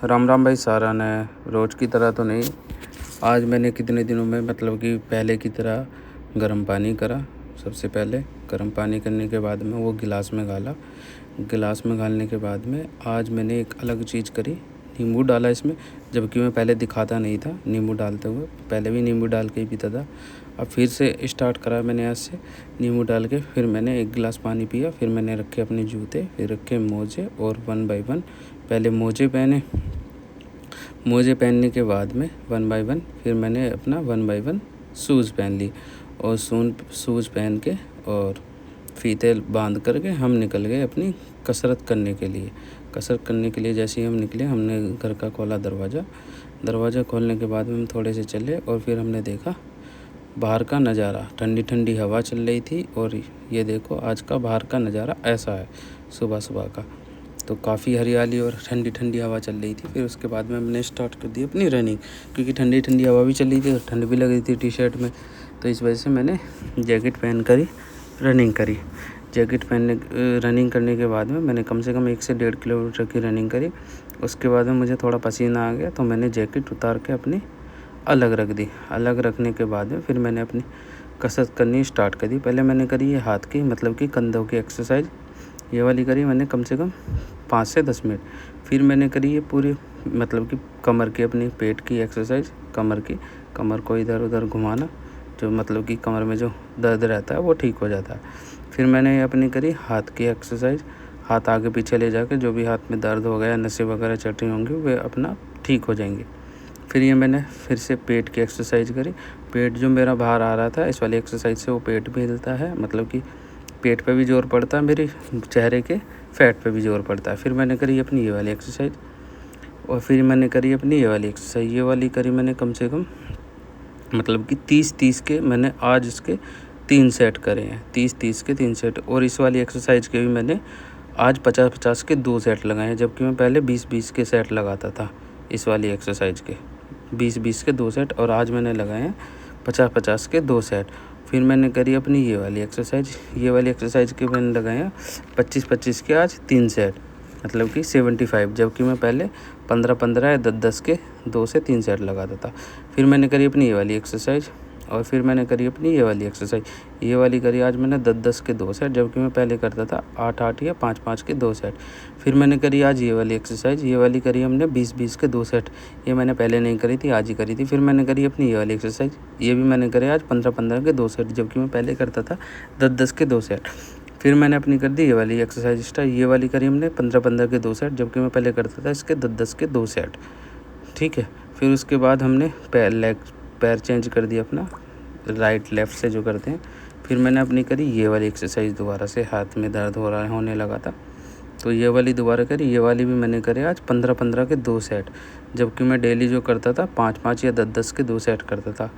राम राम भाई सारा ने रोज़ की तरह तो नहीं। आज मैंने कितने दिनों में मतलब कि पहले की तरह गर्म पानी करा। सबसे पहले गर्म पानी करने के बाद में वो गिलास में गाला। गिलास में गालने के बाद में आज मैंने एक अलग चीज़ करी, नींबू डाला इसमें, जबकि मैं पहले दिखाता नहीं था नींबू डालते हुए। पहले भी नींबू डाल के ही पीता था। अब फिर से स्टार्ट करा मैंने आज से नींबू डाल के। फिर मैंने एक गिलास पानी पिया, फिर मैंने रखे अपने जूते, फिर रखे मोजे और 1 बाय 1 पहले मोजे पहने। मोजे पहनने के बाद में 1 बाय 1 फिर मैंने अपना 1 बाय 1 शूज़ पहन ली और शूज़ पहन के और फीते बांध करके हम निकल गए अपनी कसरत करने के लिए। कसरत करने के लिए जैसे ही हम निकले, हमने घर का खोला दरवाज़ा खोलने के बाद में हम थोड़े से चले और फिर हमने देखा बाहर का नज़ारा। ठंडी ठंडी हवा चल रही थी और ये देखो आज का बाहर का नज़ारा ऐसा है सुबह सुबह का। तो काफ़ी हरियाली और ठंडी ठंडी हवा चल रही थी। फिर उसके बाद में हमने स्टार्ट कर दी अपनी रनिंग, क्योंकि ठंडी ठंडी हवा भी चल रही थी और ठंड भी लग रही थी टी शर्ट में। तो इस वजह से मैंने जैकेट पहन कर ही रनिंग करी। रनिंग करने के बाद में मैंने कम से कम 1 से 1.5 किलोमीटर की रनिंग करी। उसके बाद में मुझे थोड़ा पसीना आ गया तो मैंने जैकेट उतार के अपनी अलग रख दी। अलग रखने के बाद में फिर मैंने अपनी कसरत करनी स्टार्ट करी। पहले मैंने करी ये हाथ की, मतलब कि कंधों की एक्सरसाइज, ये वाली करी मैंने कम से कम 5 से 10 मिनट। फिर मैंने करी ये पूरी मतलब कि कमर की, अपनी पेट की एक्सरसाइज, कमर को इधर उधर घुमाना, जो मतलब कि कमर में जो दर्द रहता है वो ठीक हो जाता है। फिर मैंने अपनी करी हाथ की एक्सरसाइज, हाथ आगे पीछे ले जाके जो भी हाथ में दर्द हो गया, नसें वगैरह चढ़ रही होंगी, वे अपना ठीक हो जाएंगी। फिर ये मैंने फिर से पेट की एक्सरसाइज करी। पेट जो मेरा बाहर आ रहा था, इस वाली एक्सरसाइज से वो पेट भी हिलता है, मतलब कि पेट पे भी ज़ोर पड़ता है, मेरे चेहरे के फैट पे भी ज़ोर पड़ता है। फिर मैंने करी अपनी ये वाली एक्सरसाइज और फिर मैंने करी अपनी ये वाली एक्सरसाइज। ये वाली करी मैंने कम से कम मतलब कि 30-30 के मैंने आज इसके 3 सेट करे हैं। 30-30 के 3 सेट। और इस वाली एक्सरसाइज के भी मैंने आज 50-50 के 2 सेट लगाए हैं, जबकि मैं पहले 20-20 के सेट लगाता था इस वाली एक्सरसाइज के। 20-20 के 2 सेट और आज मैंने लगाए हैं 50-50 के 2 सेट। फिर मैंने करी अपनी ये वाली एक्सरसाइज के मैंने लगाए हैं 25-25 के आज 3 सेट, मतलब कि 75, जबकि मैं पहले 15-15 या 10-10 के 2 से 3 सेट लगाता था। फिर मैंने करी अपनी ये वाली एक्सरसाइज और फिर मैंने करी अपनी ये वाली एक्सरसाइज। ये वाली करी आज मैंने 10-10 के 2 सेट, जबकि मैं पहले करता था 8-8 या 5-5 के 2 सेट। फिर मैंने करी आज ये वाली एक्सरसाइज। ये वाली करी हमने 20-20 के 2 सेट। ये मैंने पहले नहीं करी थी, आज ही करी थी। फिर मैंने करी अपनी ये वाली एक्सरसाइज। ये भी मैंने करे आज 15-15 के 2 सेट, जबकि मैं पहले करता था 10-10 के 2 सेट। फिर मैंने अपनी कर दी ये वाली एक्सरसाइज स्टार्ट। ये वाली करी हमने 15-15 के 2 सेट, जबकि मैं पहले करता था इसके 10-10 के 2 सेट। ठीक है। फिर उसके बाद हमने पैर चेंज कर दिया अपना, राइट लेफ़्ट से जो करते हैं। फिर मैंने अपनी करी ये वाली एक्सरसाइज दोबारा से, हाथ में दर्द होने लगा था तो ये वाली दोबारा करी। ये वाली भी मैंने करे आज 15-15 के 2 सेट, जबकि मैं डेली जो करता था 5-5 या 10-10 के 2 सेट करता था,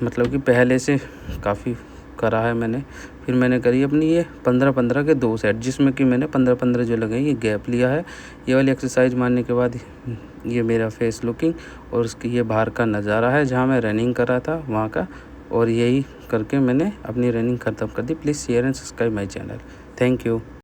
मतलब कि पहले से काफ़ी करा है मैंने। फिर मैंने करी अपनी ये 15-15 के 2 सेट, जिसमें कि मैंने 15-15 जो लगाई ये गैप लिया है। ये वाली एक्सरसाइज मारने के बाद ये मेरा फेस लुकिंग और उसकी ये बाहर का नज़ारा है जहाँ मैं रनिंग कर रहा था वहाँ का। और यही करके मैंने अपनी रनिंग ख़त्म कर दी। Please share and subscribe my channel. Thank you.